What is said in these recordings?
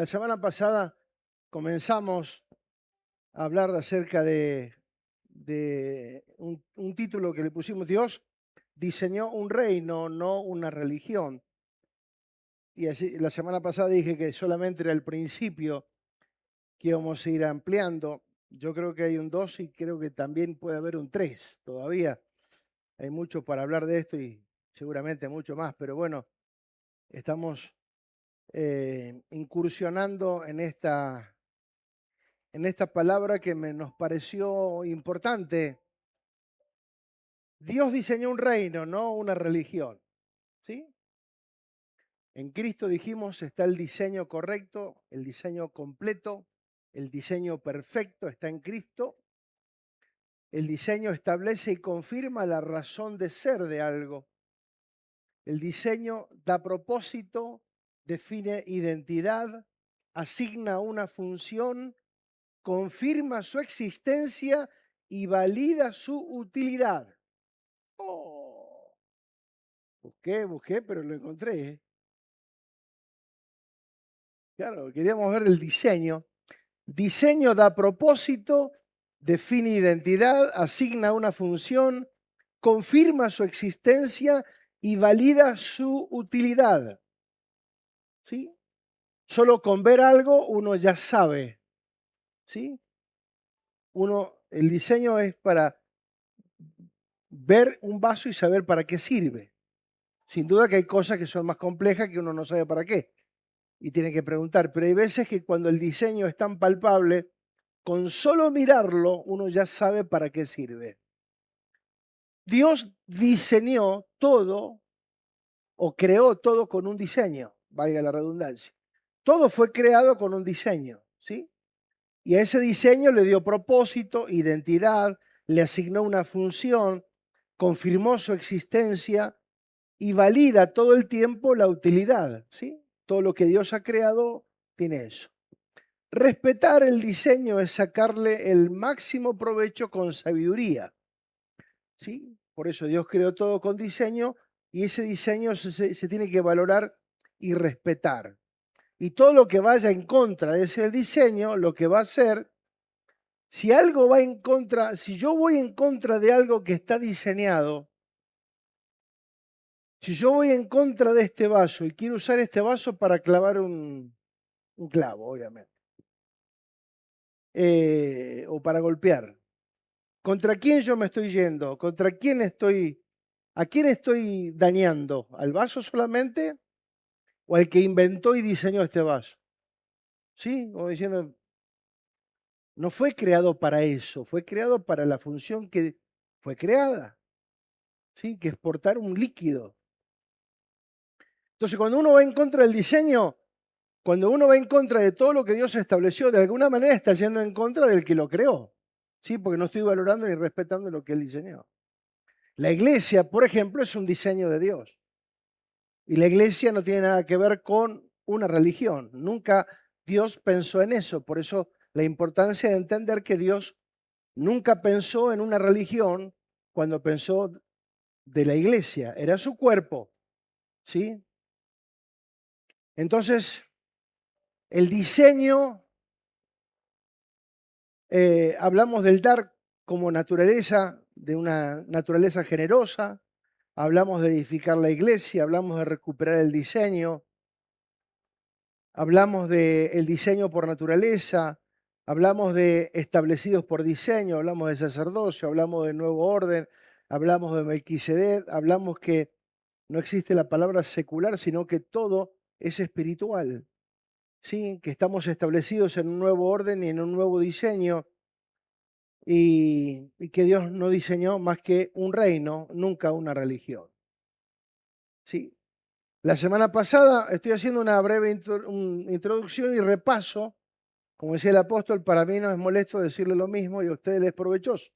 La semana pasada comenzamos a hablar acerca de un título que le pusimos: Dios diseñó un reino, no una religión. Y así, la semana pasada dije que solamente era el principio, que íbamos a ir ampliando. Yo creo que hay un 2 y creo que también puede haber un 3 todavía. Hay mucho para hablar de esto y seguramente mucho más, pero bueno, estamos incursionando en esta palabra que nos pareció importante. Dios diseñó un reino, no una religión, ¿sí? En Cristo, dijimos, está el diseño correcto, el diseño completo, el diseño perfecto está en Cristo. El diseño establece y confirma la razón de ser de algo. El diseño da propósito, define identidad, asigna una función, confirma su existencia y valida su utilidad. Oh, busqué, pero lo encontré. Claro, queríamos ver el diseño. Diseño da propósito, define identidad, asigna una función, confirma su existencia y valida su utilidad. ¿Sí? Solo con ver algo uno ya sabe. ¿Sí? El diseño es para ver un vaso y saber para qué sirve. Sin duda que hay cosas que son más complejas que uno no sabe para qué y tiene que preguntar, pero hay veces que cuando el diseño es tan palpable, con solo mirarlo uno ya sabe para qué sirve. Dios diseñó todo o creó todo con un diseño, valga la redundancia. Todo fue creado con un diseño, ¿sí? Y a ese diseño le dio propósito, identidad, le asignó una función, confirmó su existencia y valida todo el tiempo la utilidad, ¿sí? Todo lo que Dios ha creado tiene eso. Respetar el diseño es sacarle el máximo provecho con sabiduría, ¿sí? Por eso Dios creó todo con diseño y ese diseño se tiene que valorar y respetar. Y todo lo que vaya en contra de ese diseño, lo que va a hacer, si algo va en contra, si yo voy en contra de algo que está diseñado, si yo voy en contra de este vaso y quiero usar este vaso para clavar un clavo, obviamente, o para golpear, ¿contra quién yo me estoy yendo? ¿Contra quién estoy? ¿A quién estoy dañando? ¿Al vaso solamente o al que inventó y diseñó este vaso? ¿Sí? Como diciendo, no fue creado para eso, fue creado para la función que fue creada, ¿sí? Que es portar un líquido. Entonces, cuando uno va en contra del diseño, cuando uno va en contra de todo lo que Dios estableció, de alguna manera está yendo en contra del que lo creó, ¿sí? Porque no estoy valorando ni respetando lo que Él diseñó. La iglesia, por ejemplo, es un diseño de Dios. Y la iglesia no tiene nada que ver con una religión. Nunca Dios pensó en eso. Por eso la importancia de entender que Dios nunca pensó en una religión cuando pensó de la iglesia. Era su cuerpo, ¿sí? Entonces, el diseño, hablamos del dar como naturaleza, de una naturaleza generosa. Hablamos de edificar la iglesia, hablamos de recuperar el diseño. Hablamos del diseño por naturaleza, hablamos de establecidos por diseño, hablamos de sacerdocio, hablamos de nuevo orden, hablamos de Melquisedec, hablamos que no existe la palabra secular, sino que todo es espiritual, ¿sí? Que estamos establecidos en un nuevo orden y en un nuevo diseño y que Dios no diseñó más que un reino, nunca una religión, ¿sí? La semana pasada estoy haciendo una breve introducción y repaso. Como decía el apóstol, para mí no es molesto decirle lo mismo y a ustedes les es provechoso.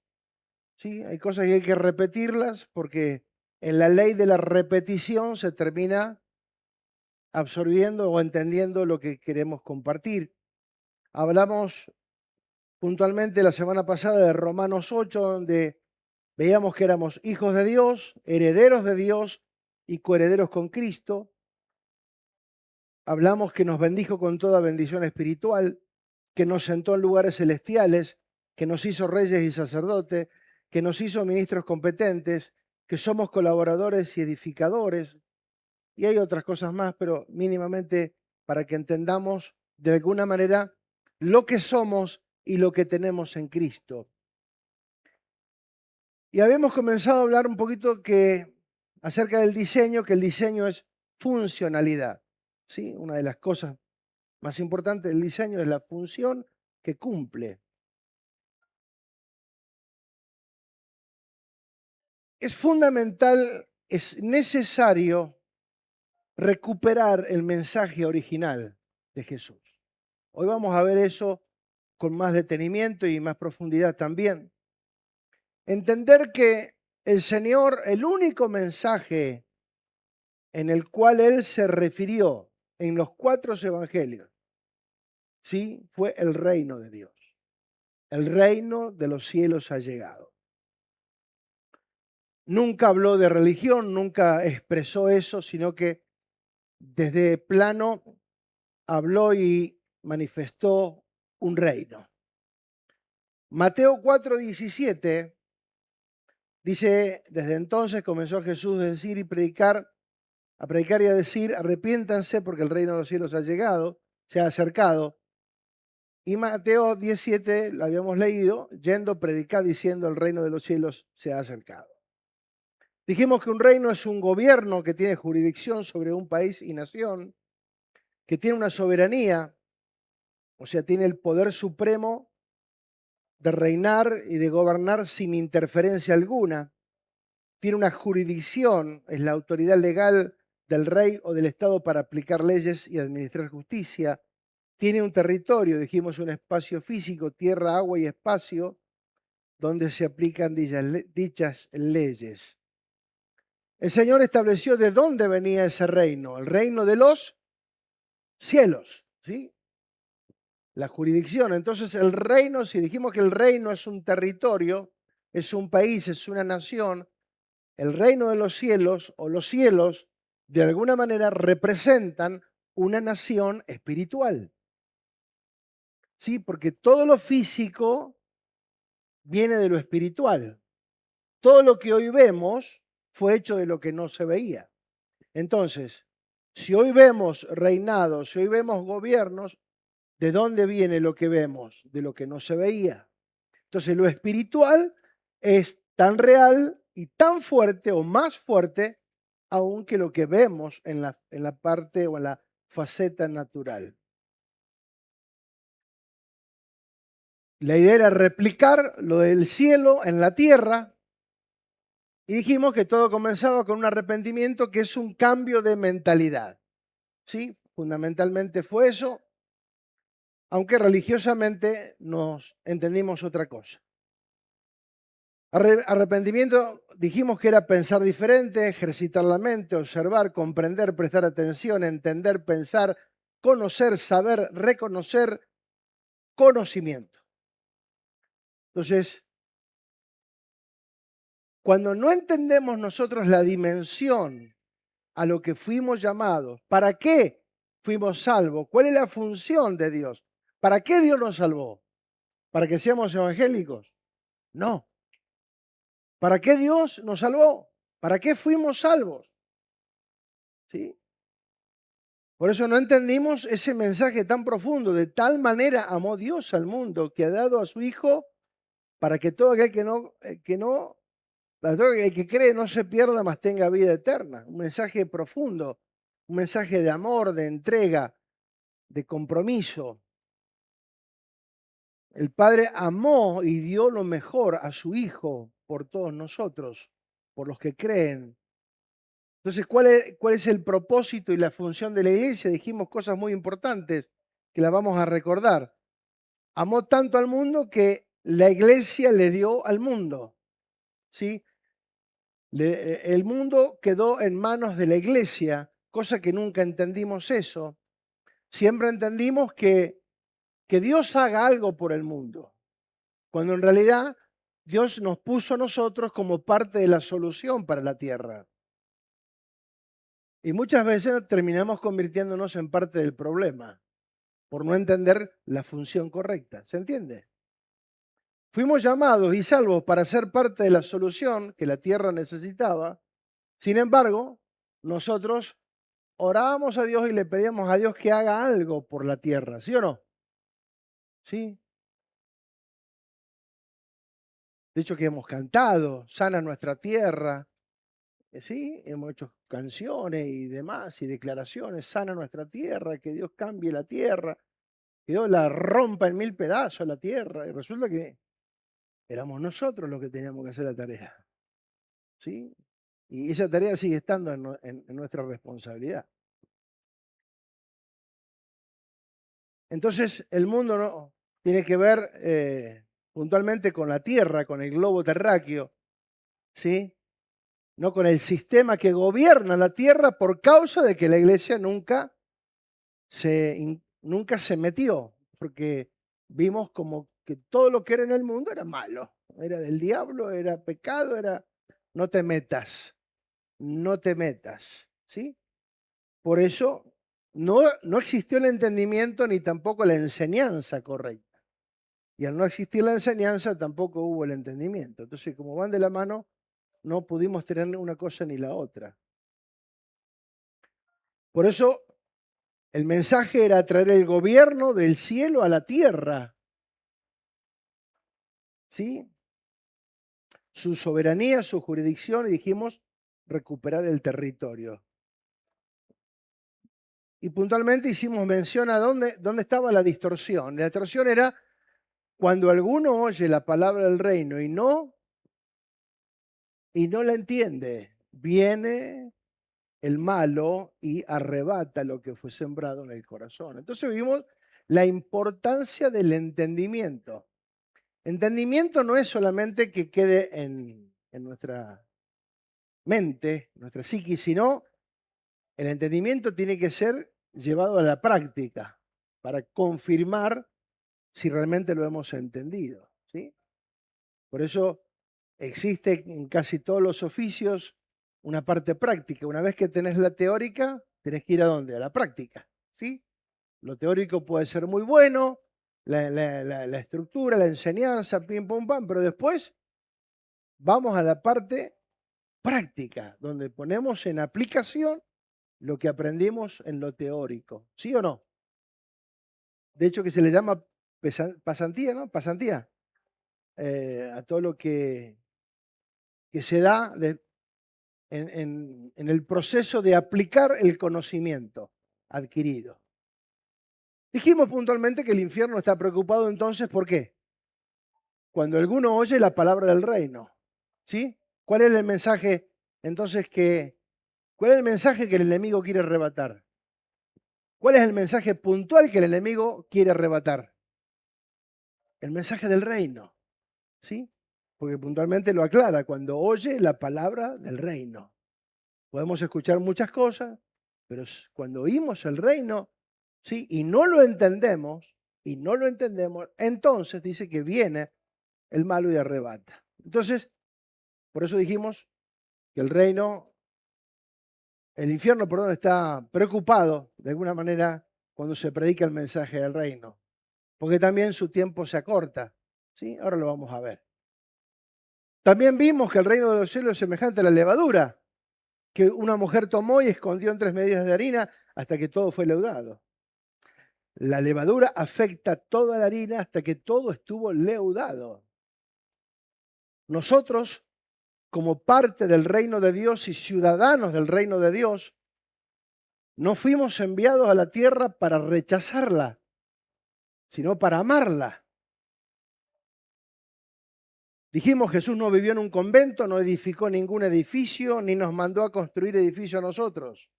¿Sí? Hay cosas que hay que repetirlas porque en la ley de la repetición se termina absorbiendo o entendiendo lo que queremos compartir. Hablamos puntualmente la semana pasada de Romanos 8, donde veíamos que éramos hijos de Dios y coherederos con Cristo. Hablamos que nos bendijo con toda bendición espiritual, que nos sentó en lugares celestiales, que nos hizo reyes y sacerdotes, que nos hizo ministros competentes, que somos colaboradores y edificadores. Y hay otras cosas más, pero mínimamente para que entendamos de alguna manera lo que somos y lo que tenemos en Cristo. Y habíamos comenzado a hablar un poquito acerca del diseño, que el diseño es funcionalidad. ¿Sí? Una de las cosas más importantes del diseño es la función que cumple. Es fundamental, es necesario recuperar el mensaje original de Jesús. Hoy vamos a ver eso con más detenimiento y más profundidad también. Entender que el Señor, el único mensaje en el cual Él se refirió en los 4 evangelios, ¿sí? Fue el reino de Dios. El reino de los cielos ha llegado. Nunca habló de religión, nunca expresó eso, sino que desde plano habló y manifestó un reino. Mateo 4:17 dice, desde entonces comenzó Jesús a decir y a predicar y a decir, arrepiéntanse porque el reino de los cielos ha llegado, se ha acercado. Y Mateo 17, lo habíamos leído, yendo, predicar diciendo, el reino de los cielos se ha acercado. Dijimos que un reino es un gobierno que tiene jurisdicción sobre un país y nación, que tiene una soberanía, o sea, tiene el poder supremo de reinar y de gobernar sin interferencia alguna. Tiene una jurisdicción, es la autoridad legal del rey o del Estado para aplicar leyes y administrar justicia. Tiene un territorio, dijimos un espacio físico, tierra, agua y espacio, donde se aplican dichas leyes. El Señor estableció de dónde venía ese reino, el reino de los cielos, ¿sí? La jurisdicción. Entonces el reino, si dijimos que el reino es un territorio, es un país, es una nación, el reino de los cielos o los cielos de alguna manera representan una nación espiritual. Sí, porque todo lo físico viene de lo espiritual. Todo lo que hoy vemos fue hecho de lo que no se veía. Entonces, si hoy vemos reinados, si hoy vemos gobiernos, ¿de dónde viene lo que vemos? De lo que no se veía. Entonces, lo espiritual es tan real y tan fuerte o más fuerte aún que lo que vemos en la parte o en la faceta natural. La idea era replicar lo del cielo en la tierra y dijimos que todo comenzaba con un arrepentimiento que es un cambio de mentalidad. ¿Sí? Fundamentalmente fue eso, aunque religiosamente nos entendimos otra cosa. Arrepentimiento dijimos que era pensar diferente, ejercitar la mente, observar, comprender, prestar atención, entender, pensar, conocer, saber, reconocer, conocimiento. Entonces, cuando no entendemos nosotros la dimensión a lo que fuimos llamados, ¿para qué fuimos salvos? ¿Cuál es la función de Dios? ¿Para qué Dios nos salvó? ¿Para que seamos evangélicos? No. ¿Para qué Dios nos salvó? ¿Para qué fuimos salvos? ¿Sí? Por eso no entendimos ese mensaje tan profundo. De tal manera amó Dios al mundo que ha dado a su Hijo para que todo aquel para todo aquel que cree no se pierda, mas tenga vida eterna. Un mensaje profundo, un mensaje de amor, de entrega, de compromiso. El Padre amó y dio lo mejor a su Hijo por todos nosotros, por los que creen. Entonces, ¿cuál es el propósito y la función de la iglesia? Dijimos cosas muy importantes que las vamos a recordar. Amó tanto al mundo que la iglesia le dio al mundo. ¿Sí? El mundo quedó en manos de la iglesia, cosa que nunca entendimos eso. Siempre entendimos que Dios haga algo por el mundo, cuando en realidad Dios nos puso a nosotros como parte de la solución para la tierra. Y muchas veces terminamos convirtiéndonos en parte del problema por no entender la función correcta. ¿Se entiende? Fuimos llamados y salvos para ser parte de la solución que la tierra necesitaba. Sin embargo, nosotros orábamos a Dios y le pedíamos a Dios que haga algo por la tierra, ¿sí o no? Sí. De hecho, que hemos cantado, sana nuestra tierra, sí, hemos hecho canciones y demás y declaraciones, sana nuestra tierra, que Dios cambie la tierra, que Dios la rompa en mil pedazos la tierra. Y resulta que éramos nosotros los que teníamos que hacer la tarea, ¿sí? Y esa tarea sigue estando en nuestra responsabilidad. Entonces, el mundo no tiene que ver puntualmente con la Tierra, con el globo terráqueo, ¿sí? No con el sistema que gobierna la Tierra por causa de que la iglesia nunca se metió, porque vimos como que todo lo que era en el mundo era malo, era del diablo, era pecado, era no te metas, no te metas, ¿sí? Por eso no existió el entendimiento ni tampoco la enseñanza correcta. Y al no existir la enseñanza tampoco hubo el entendimiento. Entonces, como van de la mano, no pudimos tener una cosa ni la otra. Por eso el mensaje era traer el gobierno del cielo a la tierra, ¿sí? Su soberanía, su jurisdicción, y dijimos recuperar el territorio. Y puntualmente hicimos mención a dónde estaba la distorsión. La distorsión era cuando alguno oye la palabra del reino y no la entiende. Viene el malo y arrebata lo que fue sembrado en el corazón. Entonces vimos la importancia del entendimiento. Entendimiento no es solamente que quede en nuestra mente, nuestra psiquis, sino el entendimiento tiene que ser llevado a la práctica para confirmar si realmente lo hemos entendido, ¿sí? Por eso existe en casi todos los oficios una parte práctica. Una vez que tenés la teórica, tenés que ir a dónde? A la práctica, ¿sí? Lo teórico puede ser muy bueno, la estructura, la enseñanza, pim, pum, pam, pero después vamos a la parte práctica, donde ponemos en aplicación lo que aprendimos en lo teórico, ¿sí o no? De hecho, que se le llama pasantía, ¿no? Pasantía, a todo lo que se da en el proceso de aplicar el conocimiento adquirido. Dijimos puntualmente que el infierno está preocupado entonces, ¿por qué? Cuando alguno oye la palabra del reino, ¿sí? ¿Cuál es el mensaje entonces cuál es el mensaje que el enemigo quiere arrebatar? ¿Cuál es el mensaje puntual que el enemigo quiere arrebatar? El mensaje del reino, ¿sí? Porque puntualmente lo aclara, cuando oye la palabra del reino. Podemos escuchar muchas cosas, pero cuando oímos el reino, ¿sí? Y no lo entendemos, entonces dice que viene el malo y arrebata. Entonces, por eso dijimos que el infierno, perdón, está preocupado de alguna manera cuando se predica el mensaje del reino, porque también su tiempo se acorta, ¿sí? Ahora lo vamos a ver. También vimos que el reino de los cielos es semejante a la levadura, que una mujer tomó y escondió en 3 medidas de harina hasta que todo fue leudado. La levadura afecta toda la harina hasta que todo estuvo leudado. Nosotros, como parte del reino de Dios y ciudadanos del reino de Dios, no fuimos enviados a la tierra para rechazarla, sino para amarla. Dijimos, Jesús no vivió en un convento, no edificó ningún edificio, ni nos mandó a construir edificios a nosotros.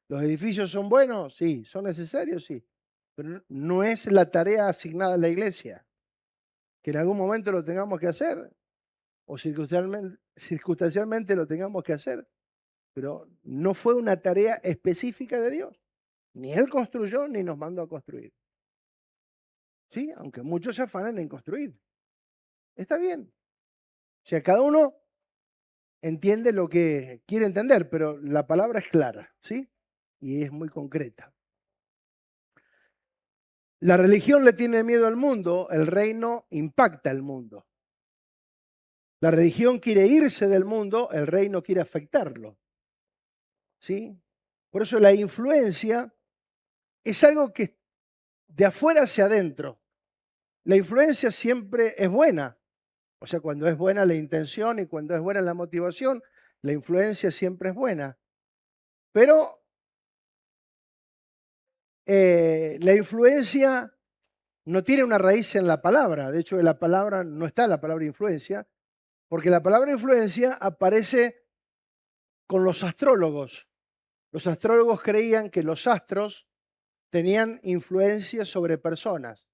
¿Los edificios son buenos? Sí. ¿Son necesarios? Sí. Pero no es la tarea asignada a la iglesia. Que en algún momento lo tengamos que hacer, o circunstancialmente lo tengamos que hacer, pero no fue una tarea específica de Dios. Ni Él construyó, ni nos mandó a construir. ¿Sí? Aunque muchos se afanan en construir. Está bien. O sea, cada uno entiende lo que quiere entender, pero la palabra es clara, ¿sí? Y es muy concreta. La religión le tiene miedo al mundo, el reino impacta el mundo. La religión quiere irse del mundo, el reino quiere afectarlo, ¿sí? Por eso la influencia es algo que de afuera hacia adentro. La influencia siempre es buena. O sea, cuando es buena la intención y cuando es buena la motivación, la influencia siempre es buena. Pero la influencia no tiene una raíz en la palabra. De hecho, en la palabra no está la palabra influencia, porque la palabra influencia aparece con los astrólogos. Los astrólogos creían que los astros tenían influencia sobre personas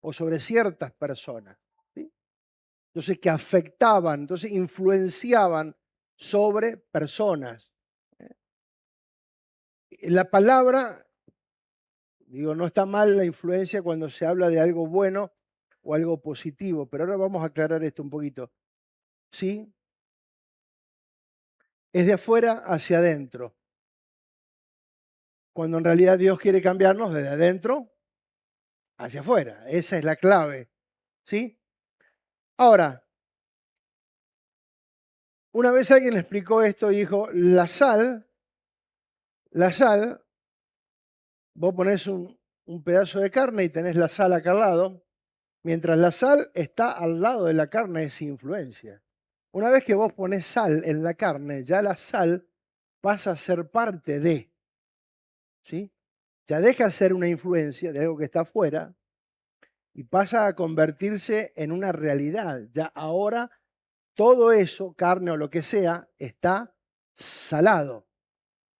o sobre ciertas personas, ¿sí? Entonces, que afectaban, entonces influenciaban sobre personas. La palabra, digo, no está mal la influencia cuando se habla de algo bueno o algo positivo, pero ahora vamos a aclarar esto un poquito. Sí, es de afuera hacia adentro, cuando en realidad Dios quiere cambiarnos desde adentro hacia afuera. Esa es la clave, ¿sí? Ahora, una vez alguien explicó esto y dijo, la sal, vos ponés un pedazo de carne y tenés la sal acá al lado, mientras la sal está al lado de la carne es influencia. Una vez que vos ponés sal en la carne, ya la sal pasa a ser parte de, ¿sí? Ya deja de ser una influencia de algo que está afuera y pasa a convertirse en una realidad. Ya ahora todo eso, carne o lo que sea, está salado.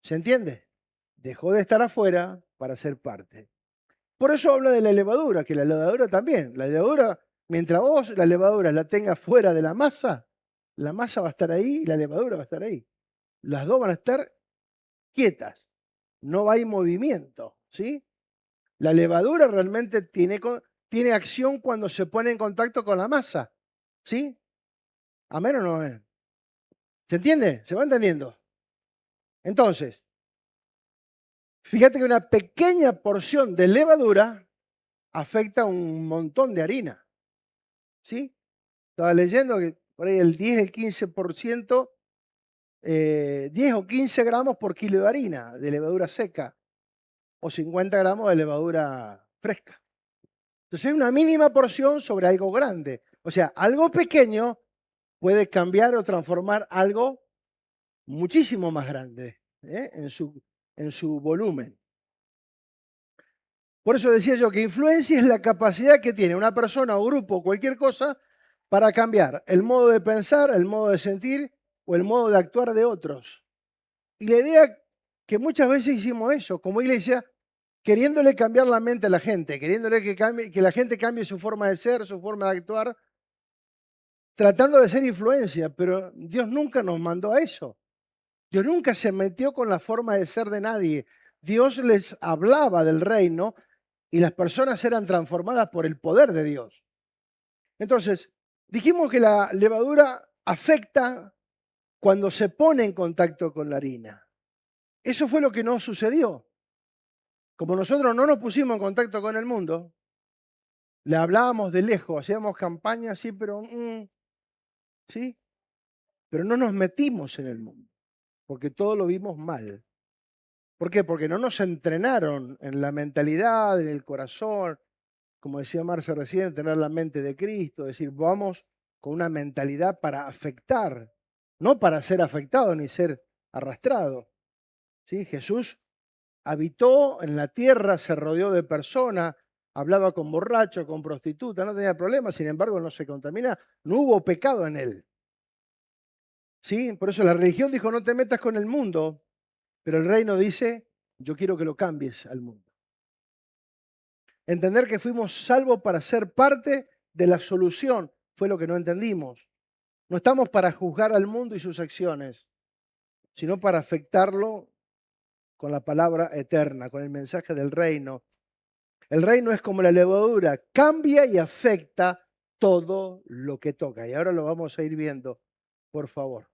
¿Se entiende? Dejó de estar afuera para ser parte. Por eso habla de la levadura, que la levadura también. La levadura, mientras vos la levadura la tengas fuera de la masa va a estar ahí y la levadura va a estar ahí. Las dos van a estar quietas. No hay movimiento, ¿sí? La levadura realmente tiene acción cuando se pone en contacto con la masa, ¿sí? ¿Amén o no amén? ¿Se entiende? ¿Se va entendiendo? Entonces, fíjate que una pequeña porción de levadura afecta a un montón de harina, ¿sí? Estaba leyendo que por ahí el 10, el 15%, 10 o 15 gramos por kilo de harina de levadura seca o 50 gramos de levadura fresca. Entonces hay una mínima porción sobre algo grande. O sea, algo pequeño puede cambiar o transformar algo muchísimo más grande, en su volumen. Por eso decía yo que influencia es la capacidad que tiene una persona o grupo o cualquier cosa para cambiar el modo de pensar, el modo de sentir o el modo de actuar de otros. Y la idea que muchas veces hicimos eso, como iglesia, queriéndole cambiar la mente a la gente, queriéndole que la gente cambie su forma de ser, su forma de actuar, tratando de ser influencia, pero Dios nunca nos mandó a eso. Dios nunca se metió con la forma de ser de nadie. Dios les hablaba del reino y las personas eran transformadas por el poder de Dios. Entonces, dijimos que la levadura afecta cuando se pone en contacto con la harina. Eso fue lo que no sucedió. Como nosotros no nos pusimos en contacto con el mundo, le hablábamos de lejos, hacíamos campañas, sí, ¿sí? Pero no nos metimos en el mundo, porque todo lo vimos mal. ¿Por qué? Porque no nos entrenaron en la mentalidad, en el corazón, como decía Marce recién, tener la mente de Cristo, decir, vamos con una mentalidad para afectar, no para ser afectado ni ser arrastrado. ¿Sí? Jesús habitó en la tierra, se rodeó de personas, hablaba con borrachos, con prostitutas, no tenía problemas, sin embargo no se contamina, no hubo pecado en él. ¿Sí? Por eso la religión dijo, no te metas con el mundo, pero el reino dice, yo quiero que lo cambies al mundo. Entender que fuimos salvos para ser parte de la solución fue lo que no entendimos. No estamos para juzgar al mundo y sus acciones, sino para afectarlo con la palabra eterna, con el mensaje del reino. El reino es como la levadura, cambia y afecta todo lo que toca. Y ahora lo vamos a ir viendo, por favor.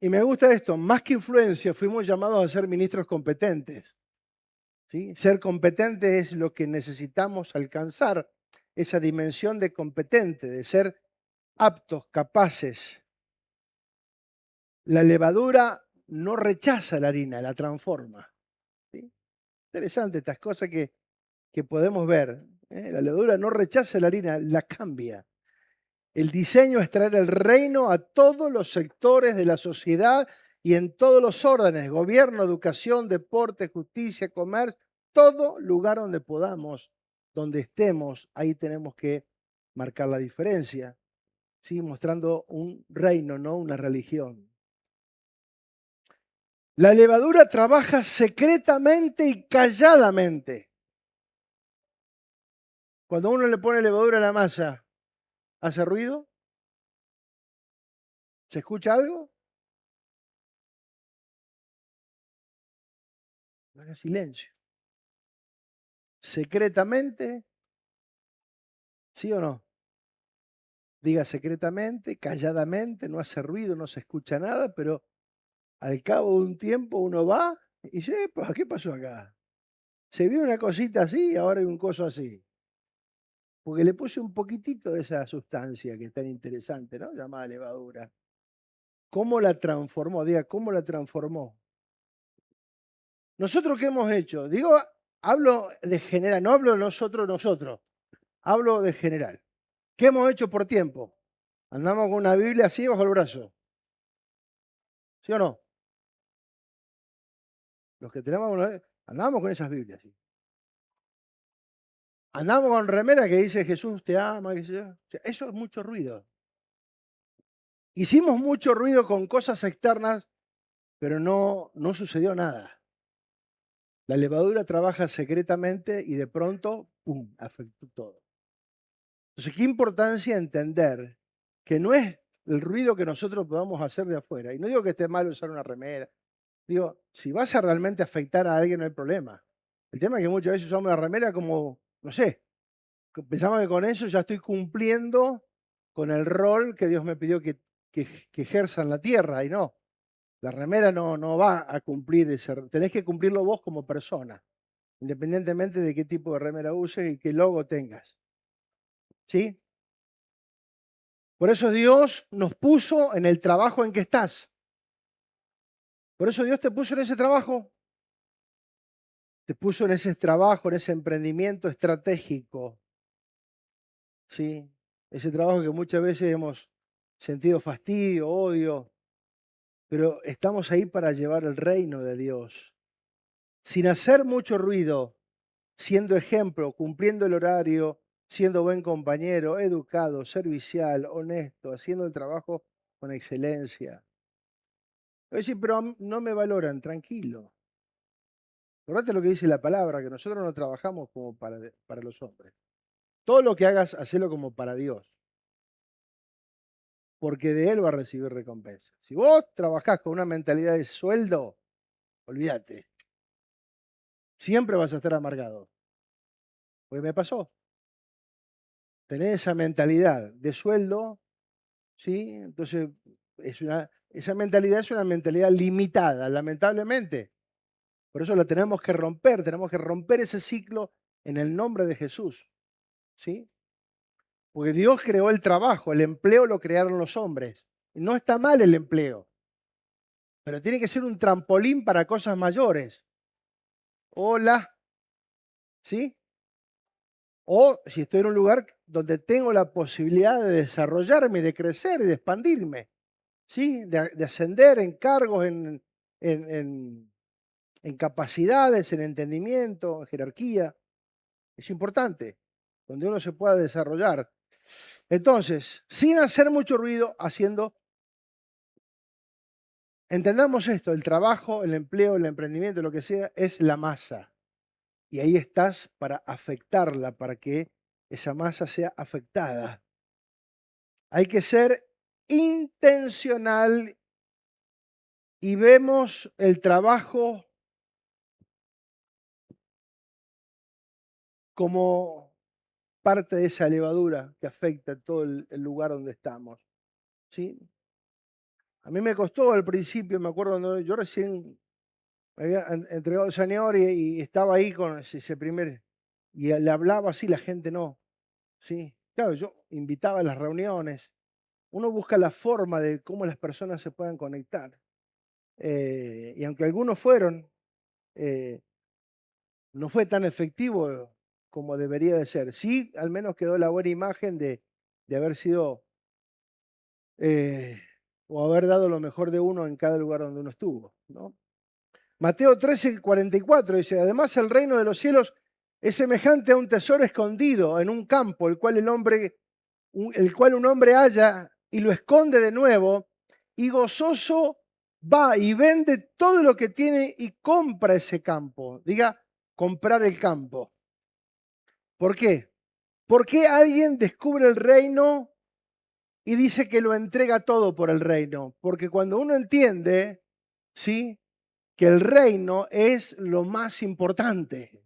Y me gusta esto, más que influencia, fuimos llamados a ser ministros competentes. ¿Sí? Ser competente es lo que necesitamos alcanzar, esa dimensión de competente, de ser aptos, capaces. La levadura no rechaza la harina, la transforma. ¿Sí? Interesante estas cosas que podemos ver. La levadura no rechaza la harina, la cambia. El diseño es traer el reino a todos los sectores de la sociedad y en todos los órdenes, gobierno, educación, deporte, justicia, comercio, todo lugar donde podamos, donde estemos, ahí tenemos que marcar la diferencia, ¿sí? Mostrando un reino, no una religión. La levadura trabaja secretamente y calladamente. Cuando uno le pone levadura a la masa, ¿hace ruido? ¿Se escucha algo? Haga silencio. Secretamente, ¿sí o no? Diga secretamente, calladamente, no hace ruido, no se escucha nada, pero al cabo de un tiempo uno va y dice, "Epa, ¿qué pasó acá? Se vio una cosita así y ahora hay un coso así. Porque le puse un poquitito de esa sustancia que es tan interesante, ¿no? Llamada levadura. ¿Cómo la transformó? Diga, ¿cómo la transformó? ¿Nosotros qué hemos hecho? Digo, hablo de general, no hablo de nosotros. Hablo de general. ¿Qué hemos hecho por tiempo? Andamos con una Biblia así bajo el brazo. ¿Sí o no? Los que tenemos andamos con esas Biblias. ¿Sí? Andamos con remera que dice Jesús te ama. O sea, eso es mucho ruido. Hicimos mucho ruido con cosas externas, pero no sucedió nada. La levadura trabaja secretamente y de pronto, ¡pum!, afectó todo. Entonces, qué importancia entender que no es el ruido que nosotros podamos hacer de afuera. Y no digo que esté mal usar una remera. Digo, si vas a realmente afectar a alguien no hay problema. El tema es que muchas veces usamos la remera como, no sé, pensamos que con eso ya estoy cumpliendo con el rol que Dios me pidió que ejerza en la tierra. Y no, la remera no va a cumplir ese rol. Tenés que cumplirlo vos como persona, independientemente de qué tipo de remera uses y qué logo tengas. ¿Sí? Por eso Dios nos puso en el trabajo en que estás. Por eso Dios te puso en ese trabajo. Te puso en ese trabajo, en ese emprendimiento estratégico. ¿Sí? Ese trabajo que muchas veces hemos sentido fastidio, odio, pero estamos ahí para llevar el reino de Dios. Sin hacer mucho ruido, siendo ejemplo, cumpliendo el horario, siendo buen compañero, educado, servicial, honesto, haciendo el trabajo con excelencia. A decir, pero no me valoran, tranquilo. Acordate lo que dice la palabra, que nosotros no trabajamos como para los hombres. Todo lo que hagas, hacelo como para Dios, porque de Él va a recibir recompensa. Si vos trabajás con una mentalidad de sueldo, olvídate, siempre vas a estar amargado. Porque me pasó, tener esa mentalidad de sueldo, ¿sí? Entonces, esa mentalidad es una mentalidad limitada, lamentablemente. Por eso la tenemos que romper ese ciclo en el nombre de Jesús, ¿sí? Porque Dios creó el trabajo, el empleo lo crearon los hombres. Y no está mal el empleo, pero tiene que ser un trampolín para cosas mayores. Hola, ¿sí? O si estoy en un lugar donde tengo la posibilidad de desarrollarme, de crecer y de expandirme, ¿sí? De ascender en cargos, en, en- en capacidades, en entendimiento, en jerarquía. Es importante, donde uno se pueda desarrollar. Entonces, sin hacer mucho ruido, entendamos esto, el trabajo, el empleo, el emprendimiento, lo que sea, es la masa. Y ahí estás para afectarla, para que esa masa sea afectada. Hay que ser intencional y vemos el trabajo como parte de esa levadura que afecta todo el lugar donde estamos. ¿Sí? A mí me costó al principio, me acuerdo cuando yo recién me había entregado al Señor y estaba ahí con ese primer, y le hablaba así, la gente no, ¿sí? Claro, yo invitaba a las reuniones, uno busca la forma de cómo las personas se puedan conectar. Y aunque algunos fueron, eh, no fue tan efectivo como debería de ser. Sí, al menos quedó la buena imagen de haber sido eh, o haber dado lo mejor de uno en cada lugar donde uno estuvo, ¿no? Mateo 13:44 dice, además el reino de los cielos es semejante a un tesoro escondido en un campo, el cual un hombre halla y lo esconde de nuevo, y gozoso va y vende todo lo que tiene y compra ese campo. Diga, comprar el campo. ¿Por qué? ¿Por qué alguien descubre el reino y dice que lo entrega todo por el reino? Porque cuando uno entiende, ¿sí?, que el reino es lo más importante,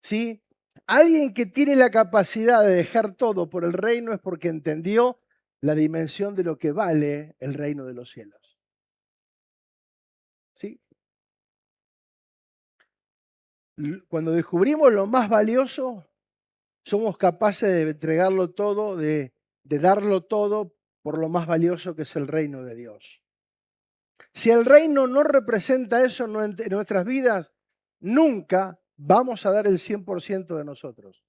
¿sí? Alguien que tiene la capacidad de dejar todo por el reino es porque entendió la dimensión de lo que vale el reino de los cielos, ¿sí? Cuando descubrimos lo más valioso, somos capaces de entregarlo todo, de darlo todo por lo más valioso que es el reino de Dios. Si el reino no representa eso en nuestras vidas, nunca vamos a dar el 100% de nosotros.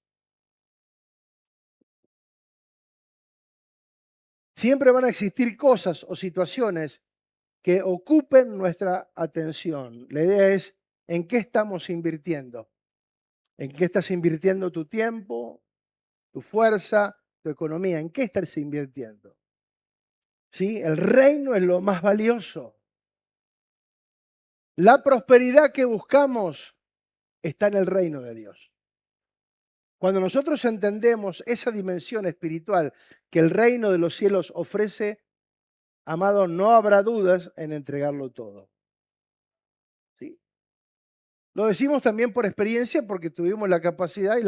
Siempre van a existir cosas o situaciones que ocupen nuestra atención. La idea es en qué estamos invirtiendo. ¿En qué estás invirtiendo tu tiempo, tu fuerza, tu economía? ¿En qué estás invirtiendo? ¿Sí? El reino es lo más valioso. La prosperidad que buscamos está en el reino de Dios. Cuando nosotros entendemos esa dimensión espiritual que el reino de los cielos ofrece, amado, no habrá dudas en entregarlo todo. ¿Sí? Lo decimos también por experiencia porque tuvimos la capacidad y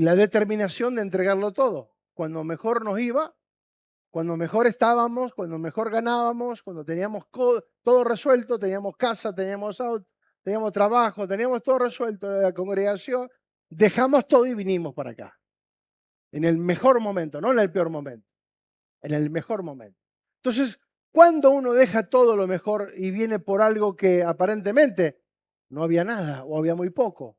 la determinación de entregarlo todo. Cuando mejor nos iba, cuando mejor estábamos, cuando mejor ganábamos, cuando teníamos todo resuelto, teníamos casa, teníamos auto, teníamos trabajo, teníamos todo resuelto, la congregación, dejamos todo y vinimos para acá. En el mejor momento, no en el peor momento, en el mejor momento. Entonces, cuando uno deja todo lo mejor y viene por algo que aparentemente no había nada o había muy poco,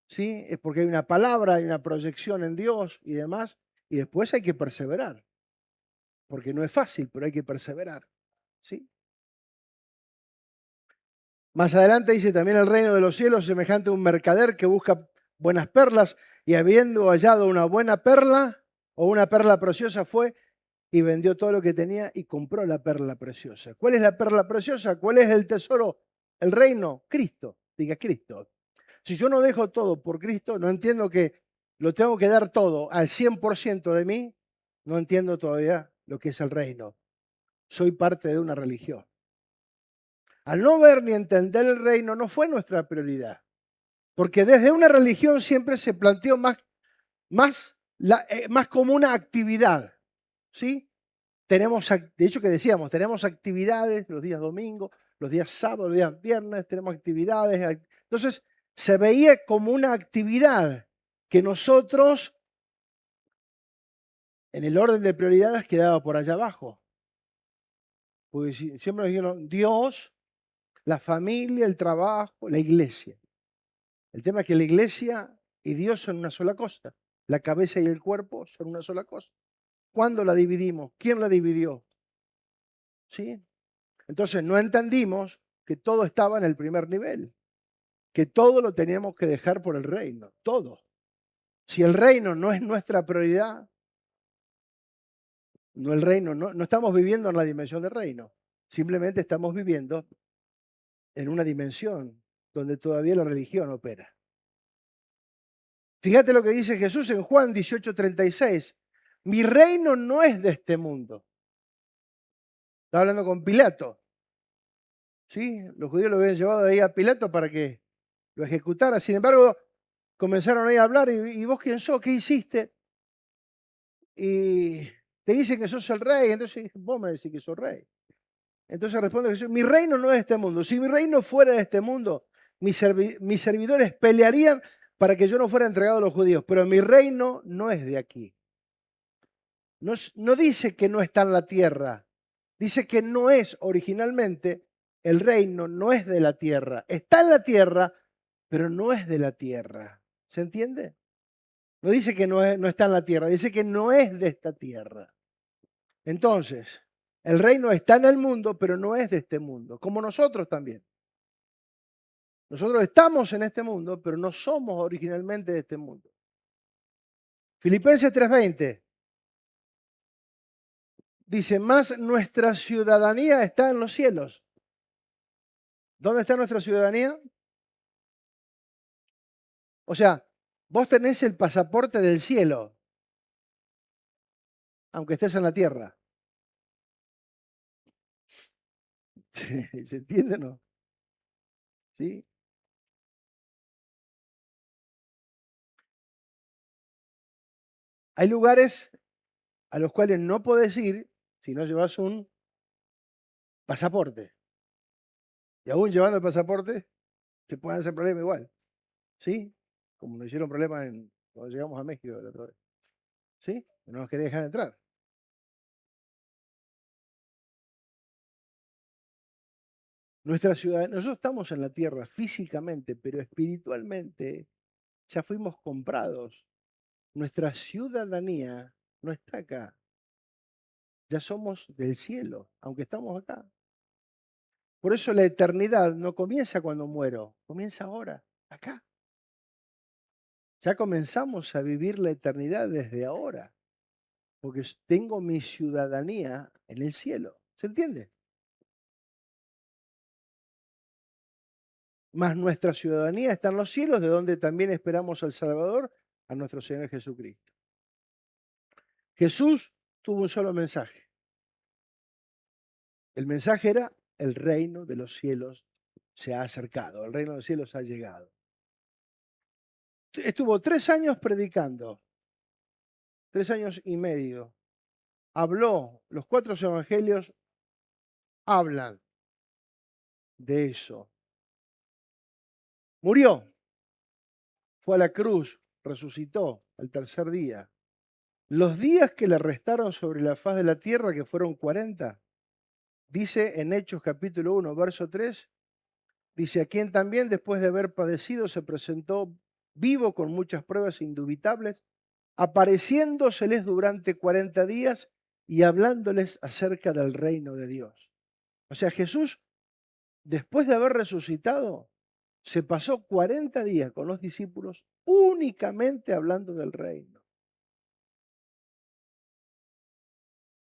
¿sí? Es porque hay una palabra, hay una proyección en Dios y demás, y después hay que perseverar, porque no es fácil, pero hay que perseverar, ¿sí? Más adelante dice también el reino de los cielos semejante a un mercader que busca buenas perlas y habiendo hallado una buena perla o una perla preciosa fue y vendió todo lo que tenía y compró la perla preciosa. ¿Cuál es la perla preciosa? ¿Cuál es el tesoro? El reino, Cristo. Diga Cristo. Si yo no dejo todo por Cristo, no entiendo que lo tengo que dar todo al 100% de mí, no entiendo todavía lo que es el reino. Soy parte de una religión. Al no ver ni entender el reino, no fue nuestra prioridad. Porque desde una religión siempre se planteó más como una actividad. ¿Sí? De hecho que decíamos, tenemos actividades los días domingos, los días sábados, los días viernes, tenemos actividades. Entonces, se veía como una actividad que nosotros, en el orden de prioridades, quedaba por allá abajo. Porque siempre nos dijeron Dios, la familia, el trabajo, la iglesia. El tema es que la iglesia y Dios son una sola cosa. La cabeza y el cuerpo son una sola cosa. ¿Cuándo la dividimos? ¿Quién la dividió? ¿Sí? Entonces no entendimos que todo estaba en el primer nivel, que todo lo teníamos que dejar por el reino, todo. Si el reino no es nuestra prioridad, no estamos viviendo en la dimensión del reino, simplemente estamos viviendo en una dimensión donde todavía la religión opera. Fíjate lo que dice Jesús en Juan 18:36. Mi reino no es de este mundo. Está hablando con Pilato. ¿Sí? Los judíos lo habían llevado ahí a Pilato para que lo ejecutara. Sin embargo, comenzaron ahí a hablar, ¿y vos quién sos? ¿Qué hiciste? Y te dicen que sos el rey, entonces vos me decís que sos rey. Entonces responde Jesús, mi reino no es de este mundo. Si mi reino fuera de este mundo, mis servidores pelearían para que yo no fuera entregado a los judíos, pero mi reino no es de aquí. No, no dice que no está en la tierra, dice que no es originalmente, el reino no es de la tierra. Está en la tierra, pero no es de la tierra. ¿Se entiende? No dice que no está en la tierra, dice que no es de esta tierra. Entonces, el reino está en el mundo, pero no es de este mundo, como nosotros también. Nosotros estamos en este mundo, pero no somos originalmente de este mundo. Filipenses 3:20 dice, más nuestra ciudadanía está en los cielos. ¿Dónde está nuestra ciudadanía? O sea, vos tenés el pasaporte del cielo, aunque estés en la tierra. ¿Se entiende o no? ¿Sí? Hay lugares a los cuales no podés ir si no llevas un pasaporte. Y aún llevando el pasaporte, te pueden hacer problema igual. ¿Sí? Como nos hicieron problema cuando llegamos a México la otra vez. ¿Sí? No nos quería dejar entrar. Nuestra ciudad, nosotros estamos en la tierra físicamente, pero espiritualmente ya fuimos comprados. Nuestra ciudadanía no está acá. Ya somos del cielo, aunque estamos acá. Por eso la eternidad no comienza cuando muero, comienza ahora, acá. Ya comenzamos a vivir la eternidad desde ahora, porque tengo mi ciudadanía en el cielo. ¿Se entiende? Mas nuestra ciudadanía está en los cielos, de donde también esperamos al Salvador, a nuestro Señor Jesucristo. Jesús tuvo un solo mensaje. El mensaje era, el reino de los cielos se ha acercado, el reino de los cielos ha llegado. Estuvo 3 años predicando, 3 años y medio. Habló, los 4 evangelios hablan de eso. Murió, fue a la cruz, resucitó al tercer día. Los días que le restaron sobre la faz de la tierra, que fueron 40, dice en Hechos capítulo 1, verso 3, dice, a quien también después de haber padecido se presentó vivo con muchas pruebas indubitables, apareciéndoseles durante 40 días y hablándoles acerca del reino de Dios. O sea, Jesús, después de haber resucitado, se pasó 40 días con los discípulos únicamente hablando del reino.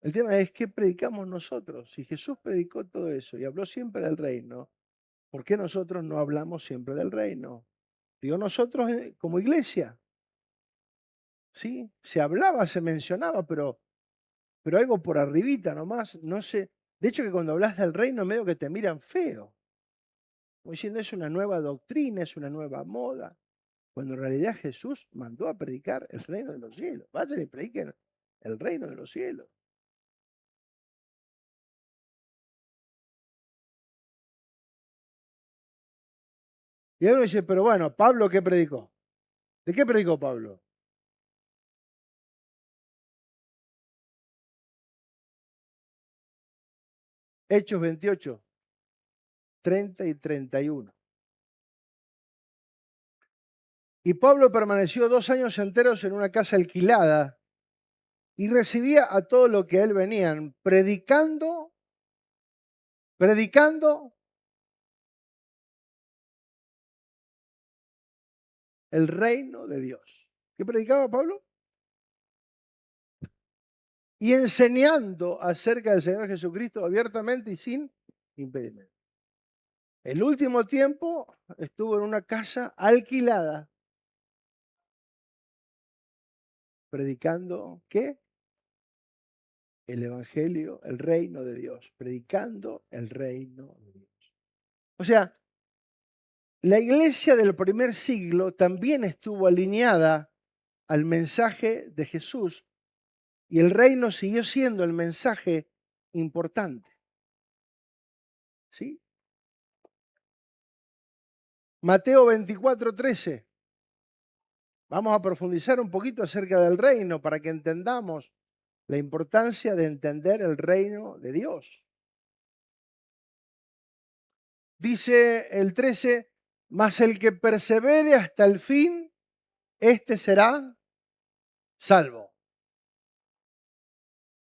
El tema es qué predicamos nosotros. Si Jesús predicó todo eso y habló siempre del reino, ¿por qué nosotros no hablamos siempre del reino? Digo nosotros como iglesia, ¿sí? Se hablaba, se mencionaba, pero algo por arribita nomás, no sé. De hecho que cuando hablas del reino medio que te miran feo, como diciendo es una nueva doctrina, es una nueva moda, cuando en realidad Jesús mandó a predicar el reino de los cielos. Vayan y prediquen el reino de los cielos. Y uno dice, pero bueno, ¿Pablo qué predicó? ¿De qué predicó Pablo? Hechos 28, 30 y 31. Y Pablo permaneció 2 años enteros en una casa alquilada y recibía a todo lo que a él venían, predicando el reino de Dios. ¿Qué predicaba Pablo? Y enseñando acerca del Señor Jesucristo abiertamente y sin impedimento. El último tiempo estuvo en una casa alquilada, predicando, ¿qué? El Evangelio, el reino de Dios, predicando el reino de Dios. O sea, la iglesia del primer siglo también estuvo alineada al mensaje de Jesús Y el reino siguió siendo el mensaje importante. ¿Sí? Mateo 24:13. Vamos a profundizar un poquito acerca del reino para que entendamos la importancia de entender el reino de Dios. Dice el 13, mas el que persevere hasta el fin, este será salvo.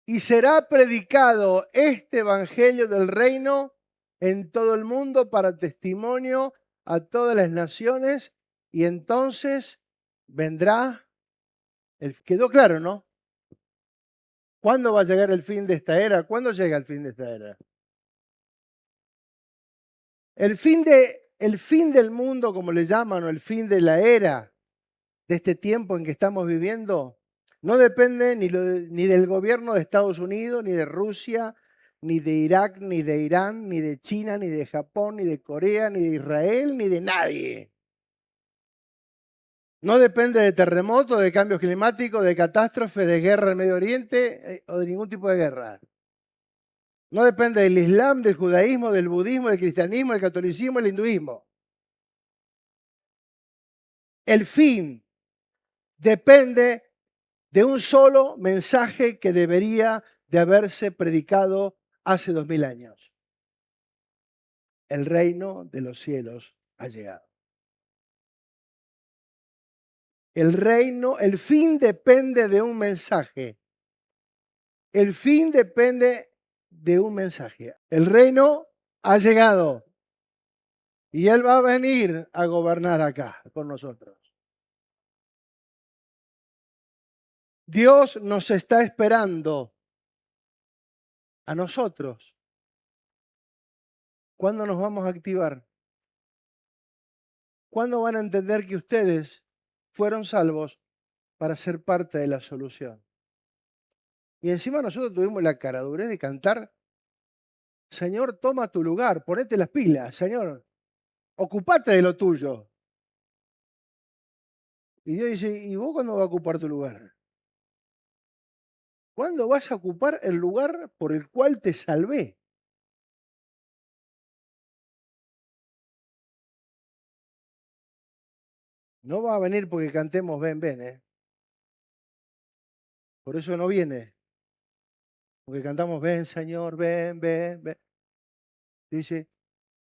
Y será predicado este evangelio del reino en todo el mundo para testimonio a todas las naciones, y entonces vendrá quedó claro, ¿no? ¿Cuándo va a llegar el fin de esta era? ¿Cuándo llega el fin de esta era? El fin del mundo, como le llaman, o el fin de la era de este tiempo en que estamos viviendo, no depende ni del gobierno de Estados Unidos, ni de Rusia, ni de Irak, ni de Irán, ni de China, ni de Japón, ni de Corea, ni de Israel, ni de nadie. No depende de terremotos, de cambios climáticos, de catástrofes, de guerra en Medio Oriente o de ningún tipo de guerra. No depende del Islam, del judaísmo, del budismo, del cristianismo, del catolicismo, del hinduismo. El fin depende de un solo mensaje que debería de haberse predicado hace 2000 años. El reino de los cielos ha llegado. El fin depende de un mensaje. El fin depende de un mensaje. El reino ha llegado y Él va a venir a gobernar acá con nosotros. Dios nos está esperando a nosotros. ¿Cuándo nos vamos a activar? ¿Cuándo van a entender que ustedes fueron salvos para ser parte de la solución? Y encima nosotros tuvimos la caradurez de cantar, Señor, toma tu lugar, ponete las pilas, Señor, ocupate de lo tuyo. Y Dios dice, ¿y vos cuándo vas a ocupar tu lugar? ¿Cuándo vas a ocupar el lugar por el cual te salvé? No va a venir porque cantemos ven, ven, ¿eh? Por eso no viene. Porque cantamos ven, Señor, ven, ven, ven. Dice,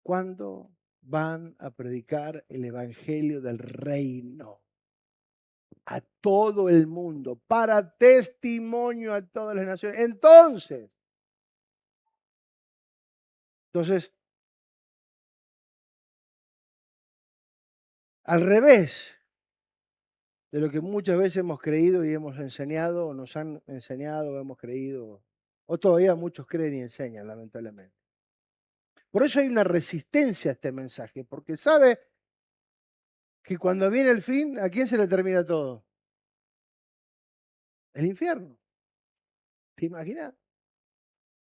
¿cuándo van a predicar el evangelio del reino? A todo el mundo, para testimonio a todas las naciones. Entonces, al revés de lo que muchas veces hemos creído y hemos enseñado, o nos han enseñado, o hemos creído, o todavía muchos creen y enseñan, lamentablemente. Por eso hay una resistencia a este mensaje, porque sabe que cuando viene el fin, ¿a quién se le termina todo? El infierno. ¿Te imaginas?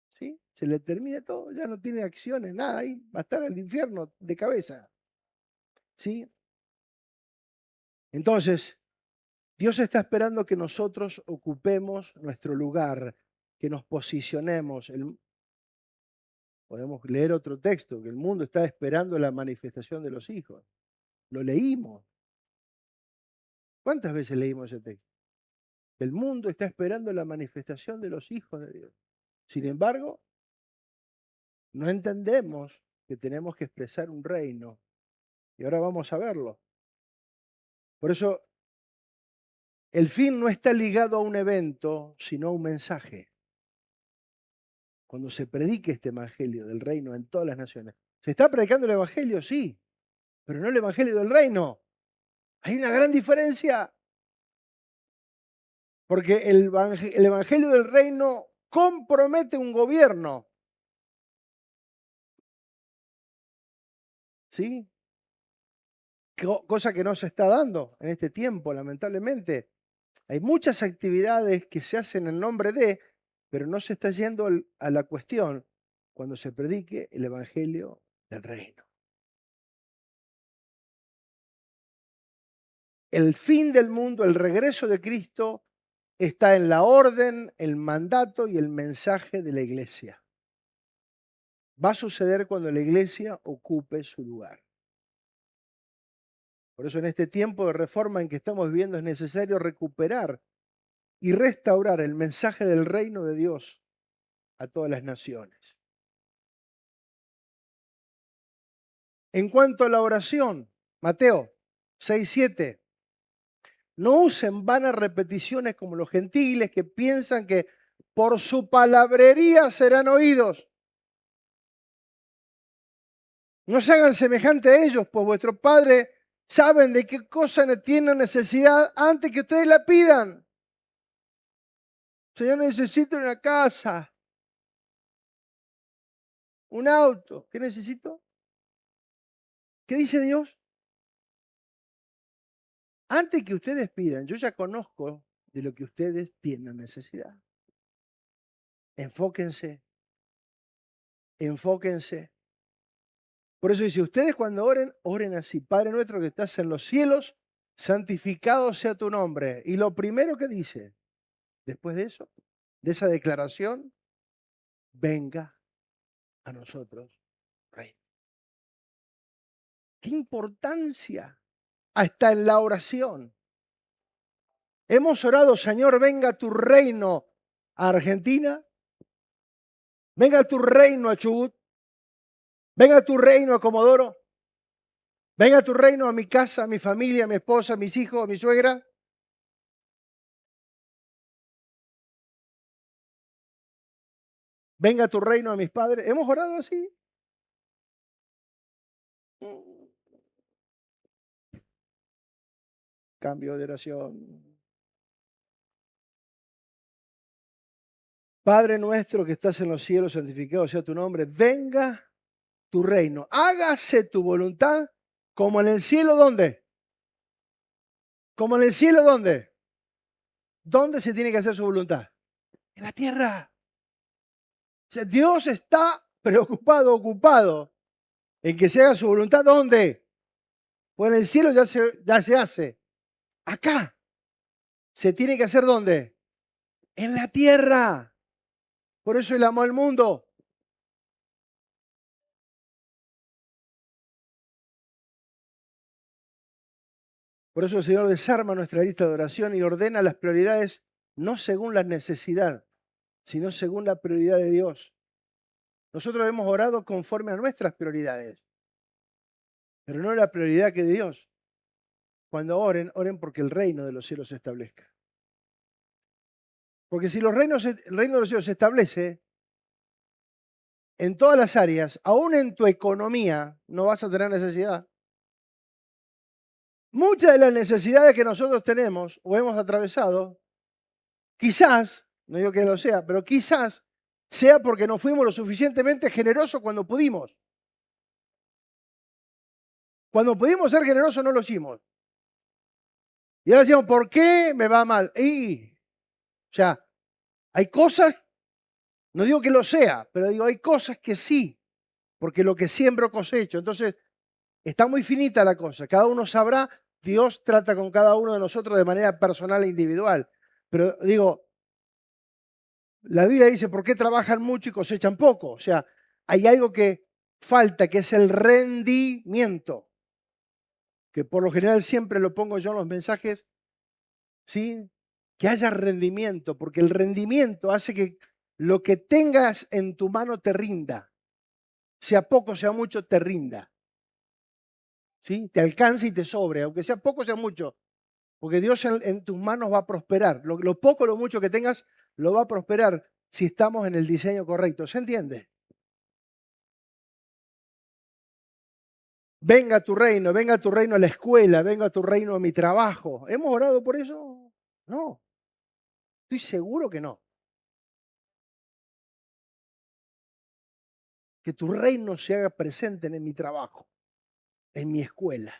¿Sí? Se le termina todo, ya no tiene acciones, nada, ahí va a estar el infierno de cabeza. ¿Sí? Entonces, Dios está esperando que nosotros ocupemos nuestro lugar, que nos posicionemos. Podemos leer otro texto, que el mundo está esperando la manifestación de los hijos. Lo leímos. ¿Cuántas veces leímos ese texto? El mundo está esperando la manifestación de los hijos de Dios. Sin embargo, no entendemos que tenemos que expresar un reino. Y ahora vamos a verlo. Por eso, el fin no está ligado a un evento, sino a un mensaje. Cuando se predique este evangelio del reino en todas las naciones. ¿Se está predicando el evangelio? Sí, pero no el evangelio del reino. Hay una gran diferencia. Porque el evangelio del reino compromete un gobierno. ¿Sí? Cosa que no se está dando en este tiempo, lamentablemente. Hay muchas actividades que se hacen en nombre de, pero no se está yendo a la cuestión cuando se predique el evangelio del reino. El fin del mundo, el regreso de Cristo, está en la orden, el mandato y el mensaje de la iglesia. Va a suceder cuando la iglesia ocupe su lugar. Por eso en este tiempo de reforma en que estamos viviendo es necesario recuperar y restaurar el mensaje del reino de Dios a todas las naciones. En cuanto a la oración, Mateo 6:7, no usen vanas repeticiones como los gentiles que piensan que por su palabrería serán oídos. No se hagan semejante a ellos, pues vuestro Padre saben de qué cosa tienen necesidad antes que ustedes la pidan. Señor, necesito una casa, un auto. ¿Qué necesito? ¿Qué dice Dios? Antes que ustedes pidan, yo ya conozco de lo que ustedes tienen necesidad. Enfóquense, enfóquense. Por eso dice, ustedes cuando oren, oren así. Padre nuestro que estás en los cielos, santificado sea tu nombre. Y lo primero que dice, después de eso, de esa declaración, venga a nosotros, Rey. ¿Qué importancia está en la oración? Hemos orado, Señor, venga tu reino a Argentina, venga tu reino a Chubut, venga tu reino a Comodoro, venga tu reino a mi casa, a mi familia, a mi esposa, a mis hijos, a mi suegra. Venga tu reino a mis padres. ¿Hemos orado así? Cambio de oración. Padre nuestro que estás en los cielos, santificado sea tu nombre. Venga tu reino. Hágase tu voluntad como en el cielo, ¿dónde? Como en el cielo, ¿dónde? ¿Dónde se tiene que hacer su voluntad? En la tierra. O sea, Dios está preocupado, ocupado en que se haga su voluntad. ¿Dónde? Pues en el cielo ya se hace. Acá. ¿Se tiene que hacer dónde? En la tierra. Por eso Él amó al mundo. Por eso el Señor desarma nuestra lista de oración y ordena las prioridades no según la necesidad, sino según la prioridad de Dios. Nosotros hemos orado conforme a nuestras prioridades, pero no la prioridad que Dios. Cuando oren, oren porque el reino de los cielos se establezca. Porque si el reino de los cielos se establece en todas las áreas, aún en tu economía, no vas a tener necesidad. Muchas de las necesidades que nosotros tenemos o hemos atravesado, quizás, no digo que lo sea, pero quizás sea porque no fuimos lo suficientemente generosos cuando pudimos. Cuando pudimos ser generosos no lo hicimos. Y ahora decimos, ¿por qué me va mal? O sea, hay cosas, no digo que lo sea, pero digo, hay cosas que sí, porque lo que siembro cosecho. Entonces, está muy finita la cosa. Cada uno sabrá, Dios trata con cada uno de nosotros de manera personal e individual. Pero digo, la Biblia dice, ¿por qué trabajan mucho y cosechan poco? O sea, hay algo que falta, que es el rendimiento, que por lo general siempre lo pongo yo en los mensajes, ¿sí? Que haya rendimiento, porque el rendimiento hace que lo que tengas en tu mano te rinda, sea poco, sea mucho, te rinda, ¿sí? Te alcance y te sobre, aunque sea poco, sea mucho, porque Dios en tus manos va a prosperar. Lo poco, lo mucho que tengas, lo va a prosperar si estamos en el diseño correcto. ¿Se entiende? Venga tu reino a la escuela, venga tu reino a mi trabajo. ¿Hemos orado por eso? No, estoy seguro que no. Que tu reino se haga presente en mi trabajo, en mi escuela,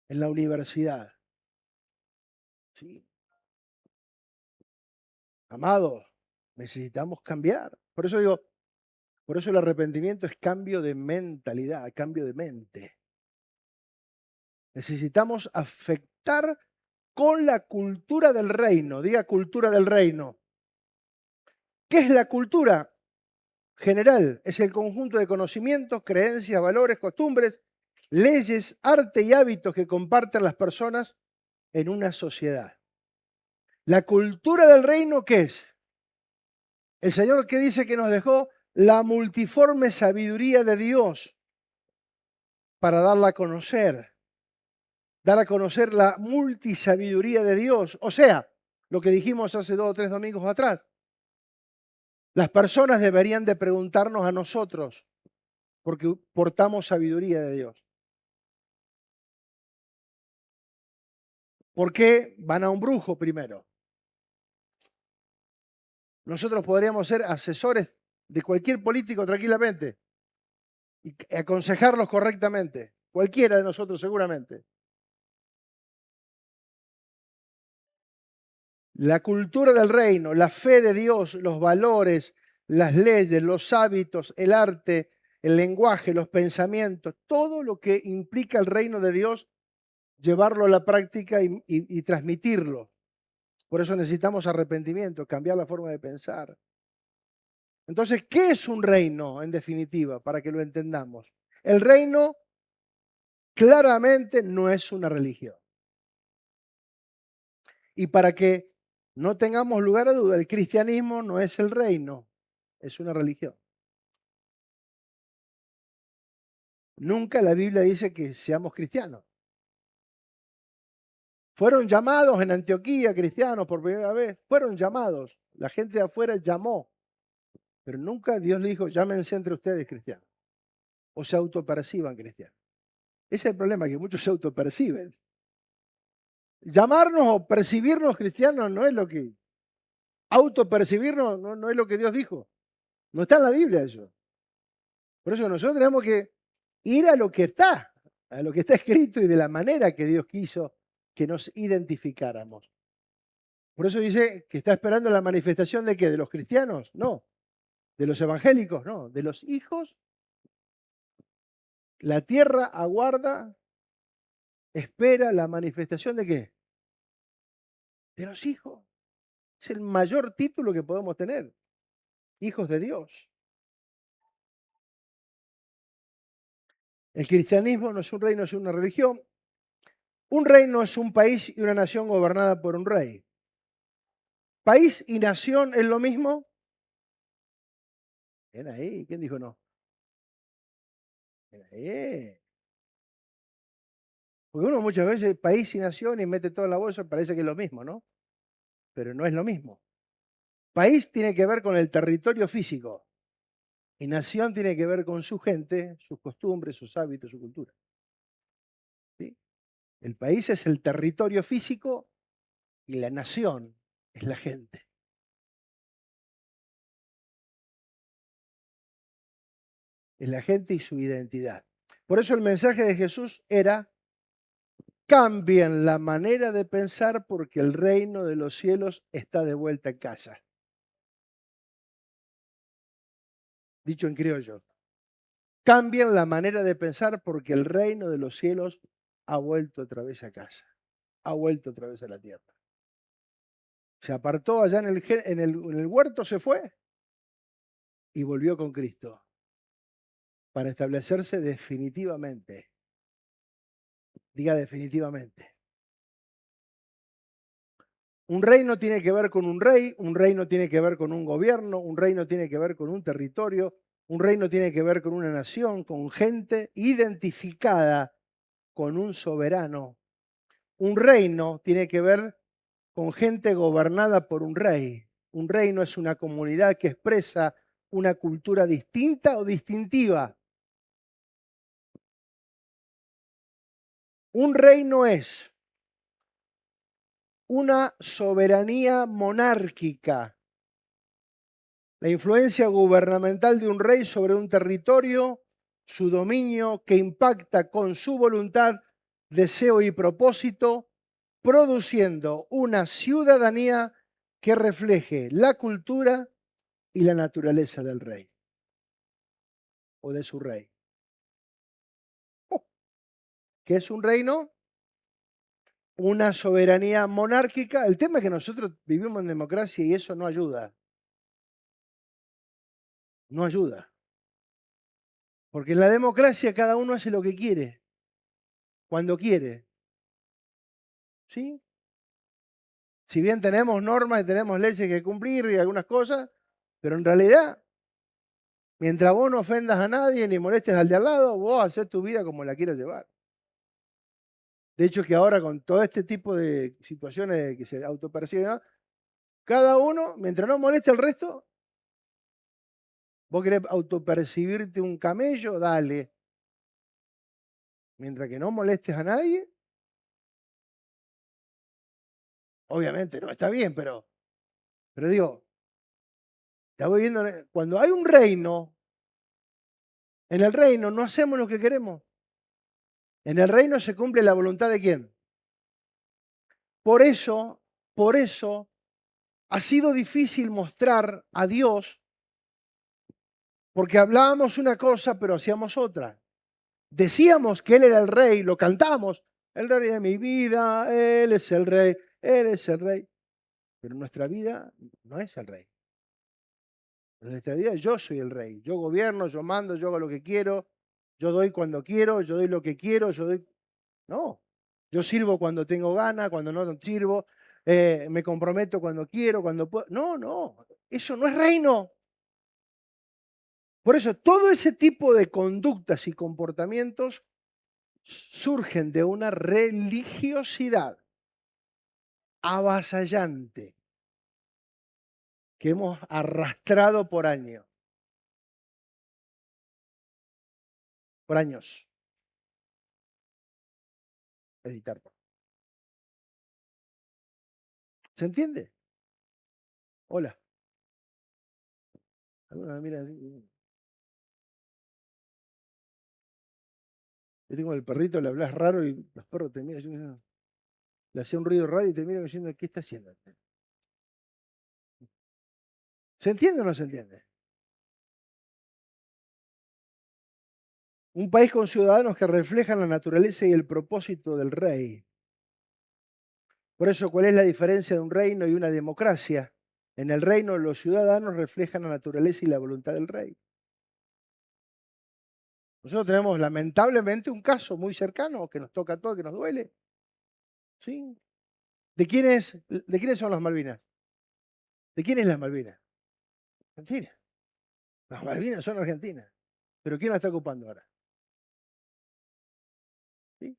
en la universidad. ¿Sí? Amados, necesitamos cambiar. Por eso digo, por eso el arrepentimiento es cambio de mentalidad, cambio de mente. Necesitamos afectar con la cultura del reino. Diga cultura del reino. ¿Qué es la cultura? General, es el conjunto de conocimientos, creencias, valores, costumbres, leyes, arte y hábitos que comparten las personas en una sociedad. La cultura del reino, ¿qué es? El Señor que dice que nos dejó la multiforme sabiduría de Dios para darla a conocer. Dar a conocer la multisabiduría de Dios. O sea, lo que dijimos hace 2 o 3 domingos atrás. Las personas deberían de preguntarnos a nosotros, porque portamos sabiduría de Dios. ¿Por qué van a un brujo primero? Nosotros podríamos ser asesores de cualquier político tranquilamente y aconsejarlos correctamente. Cualquiera de nosotros seguramente. La cultura del reino, la fe de Dios, los valores, las leyes, los hábitos, el arte, el lenguaje, los pensamientos, todo lo que implica el reino de Dios, llevarlo a la práctica y transmitirlo. Por eso necesitamos arrepentimiento, cambiar la forma de pensar. Entonces, ¿qué es un reino en definitiva? Para que lo entendamos. El reino claramente no es una religión. Y para que no tengamos lugar a duda, el cristianismo no es el reino, es una religión. Nunca la Biblia dice que seamos cristianos. Fueron llamados en Antioquía cristianos por primera vez, fueron llamados. La gente de afuera llamó, pero nunca Dios le dijo, llámense entre ustedes cristianos o se autoperciban cristianos. Ese es el problema, que muchos se autoperciben. Llamarnos o percibirnos cristianos no es lo que, autopercibirnos no es lo que Dios dijo. No está en la Biblia eso. Por eso nosotros tenemos que ir a lo que está escrito y de la manera que Dios quiso que nos identificáramos. Por eso dice que está esperando la manifestación de qué, de los cristianos, no, de los evangélicos, no, de los hijos. La tierra aguarda, espera la manifestación de qué, de los hijos. Es el mayor título que podemos tener, hijos de Dios. El cristianismo no es un reino, es una religión. Un reino es un país y una nación gobernada por un rey. ¿País y nación es lo mismo? Ven ahí, ¿quién dijo no? Ven ahí. Porque uno muchas veces país y nación y mete todo en la bolsa, parece que es lo mismo, ¿no? Pero no es lo mismo. País tiene que ver con el territorio físico y nación tiene que ver con su gente, sus costumbres, sus hábitos, su cultura. ¿Sí? El país es el territorio físico y la nación es la gente. Es la gente y su identidad. Por eso el mensaje de Jesús era: cambien la manera de pensar porque el reino de los cielos está de vuelta en casa. Dicho en criollo, cambien la manera de pensar porque el reino de los cielos ha vuelto otra vez a casa, ha vuelto otra vez a la tierra. Se apartó allá en el huerto, se fue y volvió con Cristo para establecerse definitivamente. Diga definitivamente. Un reino tiene que ver con un rey, un reino tiene que ver con un gobierno, un reino tiene que ver con un territorio, un reino tiene que ver con una nación, con gente identificada con un soberano. Un reino tiene que ver con gente gobernada por un rey. Un reino es una comunidad que expresa una cultura distinta o distintiva. Un reino es una soberanía monárquica, la influencia gubernamental de un rey sobre un territorio, su dominio que impacta con su voluntad, deseo y propósito, produciendo una ciudadanía que refleje la cultura y la naturaleza del rey o de su rey. ¿Qué es un reino? una soberanía monárquica. El tema es que nosotros vivimos en democracia y eso no ayuda. No ayuda. Porque en la democracia cada uno hace lo que quiere, cuando quiere. ¿Sí? Si bien tenemos normas y tenemos leyes que cumplir y algunas cosas, pero en realidad, mientras vos no ofendas a nadie ni molestes al de al lado, vos haces tu vida como la quieras llevar. De hecho, que ahora con todo este tipo de situaciones de que se autoperciben, ¿no? Cada uno, mientras no moleste al resto, vos querés autopercibirte un camello, dale. Mientras que no molestes a nadie, obviamente no está bien, pero digo, ya voy viendo, cuando hay un reino, en el reino no hacemos lo que queremos. En el reino se cumple la voluntad de quién. Por eso ha sido difícil mostrar a Dios, porque hablábamos una cosa, pero hacíamos otra. Decíamos que Él era el rey, lo cantamos, el rey de mi vida, Él es el rey, Él es el rey. Pero en nuestra vida no es el rey. En nuestra vida yo soy el rey. Yo gobierno, yo mando, yo hago lo que quiero, yo doy cuando quiero, yo doy lo que quiero, yo doy... No, yo sirvo cuando tengo ganas, cuando no sirvo, me comprometo cuando quiero, cuando puedo. No, no, eso no es reino. Por eso todo ese tipo de conductas y comportamientos surgen de una religiosidad avasallante que hemos arrastrado por años. Editar. ¿Se entiende? Hola. Algunos me miran así. Yo tengo el perrito, le hablas raro y los perros te miran. Le hacía un ruido raro y te miran diciendo, ¿qué está haciendo? ¿Se entiende o no se entiende? Un país con ciudadanos que reflejan la naturaleza y el propósito del rey. Por eso, ¿cuál es la diferencia de un reino y una democracia? En el reino, los ciudadanos reflejan la naturaleza y la voluntad del rey. Nosotros tenemos lamentablemente un caso muy cercano que nos toca a todos, que nos duele. ¿Sí? ¿De quiénes son las Malvinas? ¿De quién es las Malvinas? Argentina. Las Malvinas son argentinas. ¿Pero quién la está ocupando ahora? ¿Sí?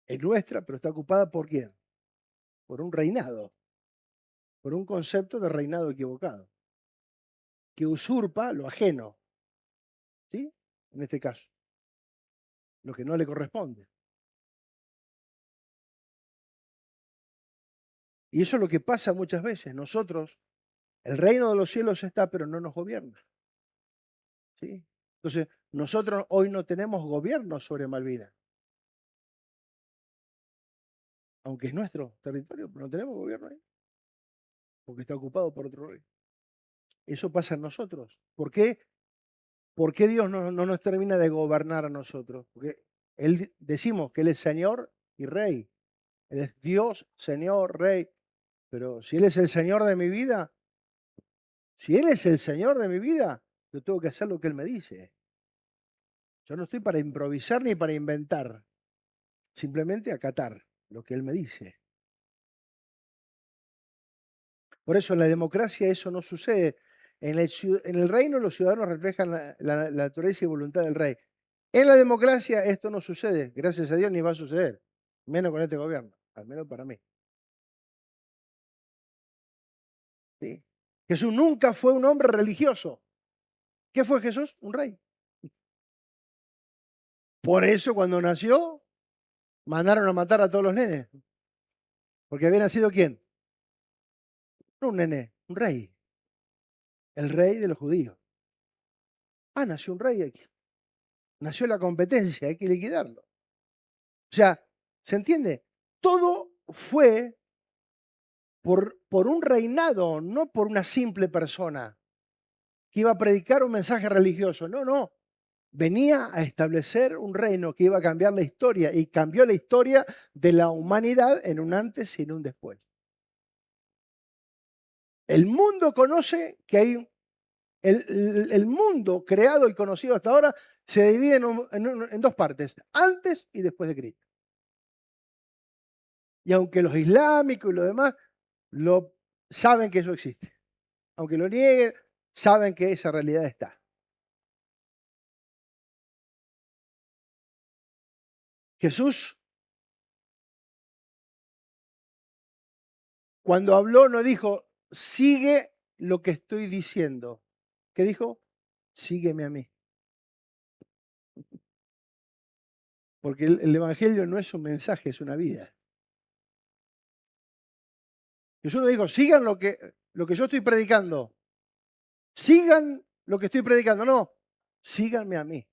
Es nuestra, pero está ocupada ¿por quién? Por un reinado, por un concepto de reinado equivocado, que usurpa lo ajeno, ¿sí? En este caso, lo que no le corresponde. Y eso es lo que pasa muchas veces. Nosotros, el reino de los cielos está, pero no nos gobierna. ¿Sí? Entonces, nosotros hoy no tenemos gobierno sobre Malvinas, aunque es nuestro territorio, pero no tenemos gobierno ahí, porque está ocupado por otro rey. Eso pasa en nosotros. ¿Por qué? ¿Por qué Dios no nos termina de gobernar a nosotros? Porque decimos que Él es Señor y Rey. Él es Dios, Señor, Rey. Pero si Él es el Señor de mi vida, si Él es el Señor de mi vida, yo tengo que hacer lo que Él me dice. Yo no estoy para improvisar ni para inventar, simplemente acatar lo que Él me dice. Por eso en la democracia eso no sucede. En el reino los ciudadanos reflejan la naturaleza y voluntad del rey. En la democracia esto no sucede, gracias a Dios ni va a suceder, menos con este gobierno, al menos para mí. ¿Sí? Jesús nunca fue un hombre religioso. ¿Qué fue Jesús? Un rey. Por eso cuando nació, mandaron a matar a todos los nenes. Porque había nacido ¿quién? No un nene, un rey. El rey de los judíos. Ah, nació un rey aquí. Nació la competencia, hay que liquidarlo. O sea, ¿se entiende? Todo fue por un reinado, no por una simple persona que iba a predicar un mensaje religioso. No, no. Venía a establecer un reino que iba a cambiar la historia y cambió la historia de la humanidad en un antes y en un después. El mundo conoce que hay, el mundo creado y conocido hasta ahora se divide en dos partes, antes y después de Cristo. Y aunque los islámicos y los demás lo saben que eso existe, aunque lo nieguen, saben que esa realidad está. Jesús, cuando habló, no dijo, sigue lo que estoy diciendo. ¿Qué dijo? Sígueme a mí. Porque el Evangelio no es un mensaje, es una vida. Jesús no dijo, sigan lo que yo estoy predicando. Sigan lo que estoy predicando. No, síganme a mí.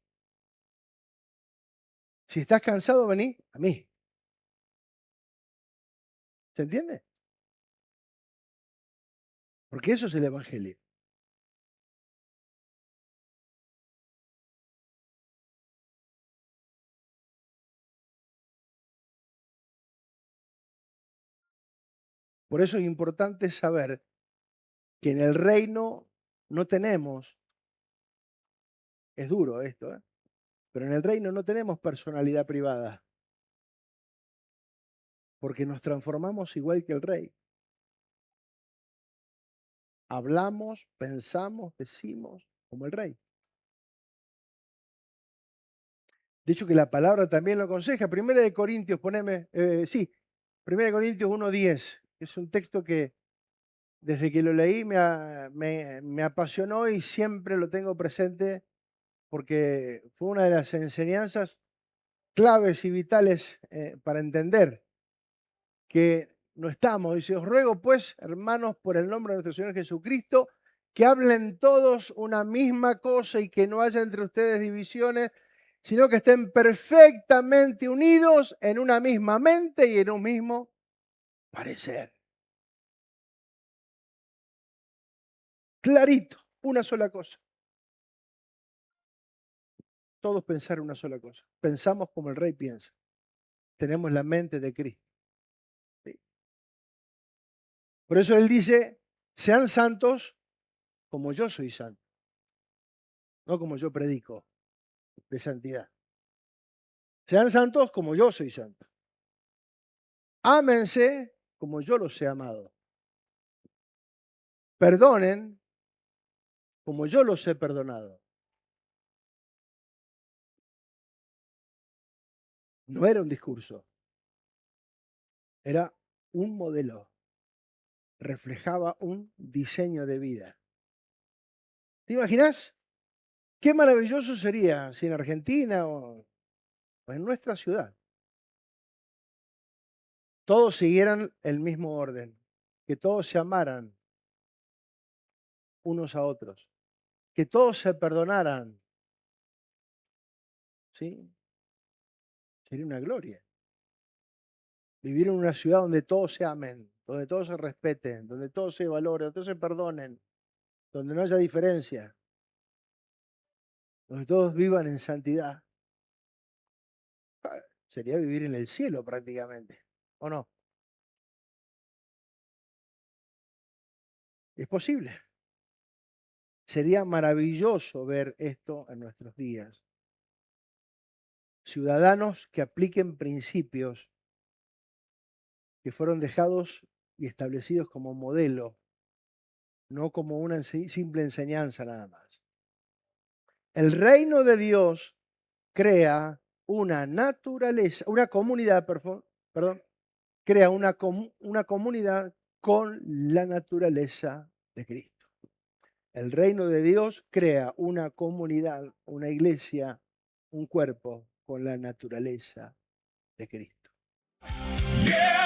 Si estás cansado, vení a mí. ¿Se entiende? Porque eso es el Evangelio. Por eso es importante saber que en el reino no tenemos, es duro esto, pero en el reino no tenemos personalidad privada, porque nos transformamos igual que el rey. Hablamos, pensamos, decimos como el rey. De hecho que la palabra también lo aconseja. Primera de Corintios, poneme, Primera de Corintios 1:10. Es un texto que desde que lo leí me apasionó y siempre lo tengo presente porque fue una de las enseñanzas claves y vitales para entender que no estamos. Dice, os ruego pues, hermanos, por el nombre de nuestro Señor Jesucristo, que hablen todos una misma cosa y que no haya entre ustedes divisiones, sino que estén perfectamente unidos en una misma mente y en un mismo parecer. Clarito, una sola cosa. Todos pensar una sola cosa. Pensamos como el rey piensa. Tenemos la mente de Cristo. ¿Sí? Por eso él dice, sean santos como yo soy santo, no como yo predico de santidad. Sean santos como yo soy santo. Ámense como yo los he amado. Perdonen como yo los he perdonado. No era un discurso, era un modelo. Reflejaba un diseño de vida. ¿Te imaginas? Qué maravilloso sería si en Argentina o en nuestra ciudad todos siguieran el mismo orden, que todos se amaran unos a otros, que todos se perdonaran. ¿Sí? Sería una gloria. Vivir en una ciudad donde todos se amen, donde todos se respeten, donde todos se valoren, donde todos se perdonen, donde no haya diferencia, donde todos vivan en santidad. Sería vivir en el cielo prácticamente, ¿o no? Es posible. Sería maravilloso ver esto en nuestros días. Ciudadanos que apliquen principios que fueron dejados y establecidos como modelo, no como una simple enseñanza nada más. El reino de Dios crea una naturaleza, una comunidad, perdón, crea una comunidad con la naturaleza de Cristo. El reino de Dios crea una comunidad, una iglesia, un cuerpo con la naturaleza de Cristo. Yeah.